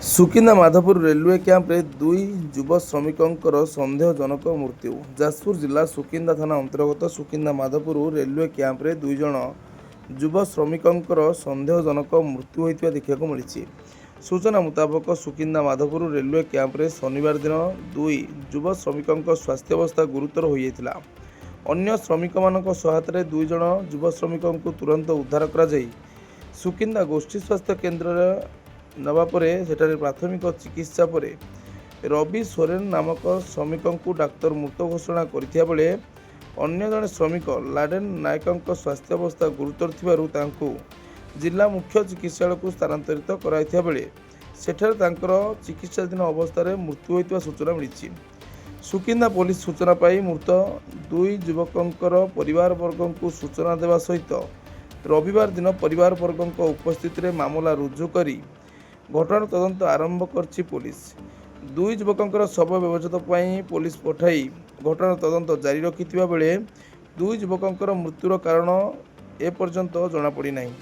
Sukinda Madhapur railway କ୍ୟାମ୍ପରେ ଦୁଇ ଯୁବ ଶ୍ରମିକଙ୍କର ସନ୍ଦେହଜନକ ମୃତ୍ୟୁ। ଯାଜପୁର ଜିଲ୍ଲା ସୁକିନ୍ଦା ଥାନା ଅନ୍ତର୍ଗତ ସୁକିନ୍ଦା ମାଧପୁର ରେଲୱେ କ୍ୟାମ୍ପରେ ଦୁଇ ଜଣ ଯୁବ ଶ୍ରମିକଙ୍କର ସନ୍ଦେହଜନକ ମୃତ୍ୟୁ ହୋଇଥିବା ଦେଖିବାକୁ ମିଳିଛି। ସୂଚନା ମୁତାବକ ସୁକିନ୍ଦା ମାଧପୁର ରେଲୱେ କ୍ୟାମ୍ପରେ ଶନିବାର ଦିନ ଦୁଇ ଯୁବ ଶ୍ରମିକଙ୍କ ସ୍ୱାସ୍ଥ୍ୟାବସ୍ଥା ଗୁରୁତର ହୋଇଯାଇଥିଲା। ଅନ୍ୟ ଶ୍ରମିକମାନଙ୍କ ସହାୟତାରେ ଦୁଇ ଜଣ ଯୁବ ଶ୍ରମିକଙ୍କୁ ତୁରନ୍ତ ଉଦ୍ଧାର କରାଯାଇ ସୁକିନ୍ଦା ଗୋଷ୍ଠୀ ସ୍ୱାସ୍ଥ୍ୟ କେନ୍ଦ୍ରରେ ନେବା ପରେ ସେଠାରେ ପ୍ରାଥମିକ ଚିକିତ୍ସା ପରେ ରବି ସୋରେନ ନାମକ ଶ୍ରମିକଙ୍କୁ ଡାକ୍ତର ମୃତ ଘୋଷଣା କରିଥିବା ବେଳେ ଅନ୍ୟ ଜଣେ ଶ୍ରମିକ ଲାଡେନ ନାୟକଙ୍କ ସ୍ୱାସ୍ଥ୍ୟାବସ୍ଥା ଗୁରୁତର ଥିବାରୁ ତାଙ୍କୁ ଜିଲ୍ଲା ମୁଖ୍ୟ ଚିକିତ୍ସାଳୟକୁ ସ୍ଥାନାନ୍ତରିତ କରାଯାଇଥିବା ବେଳେ ସେଠାରେ ତାଙ୍କର ଚିକିତ୍ସାଧୀନ ଅବସ୍ଥାରେ ମୃତ୍ୟୁ ହୋଇଥିବା ସୂଚନା ମିଳିଛି। ସୁକିନ୍ଦା ପୋଲିସ ସୂଚନା ପାଇ ମୃତ ଦୁଇ ଯୁବକଙ୍କର ପରିବାରବର୍ଗଙ୍କୁ ସୂଚନା ଦେବା ସହିତ ରବିବାର ଦିନ ପରିବାରବର୍ଗଙ୍କ ଉପସ୍ଥିତିରେ ମାମଲା ରୁଜୁ କରି ଘଟଣାର ତଦନ୍ତ ଆରମ୍ଭ କରିଛି ପୋଲିସ। ଦୁଇ ଯୁବକଙ୍କର ଶବ ବ୍ୟବଚ୍ଛେଦ ପାଇଁ ପୋଲିସ ପଠାଇ ଘଟଣାର ତଦନ୍ତ ଜାରି ରଖିଥିବା ବେଳେ ଦୁଇ ଯୁବକଙ୍କର ମୃତ୍ୟୁର କାରଣ ଏପର୍ଯ୍ୟନ୍ତ ଜଣାପଡ଼ିନାହିଁ।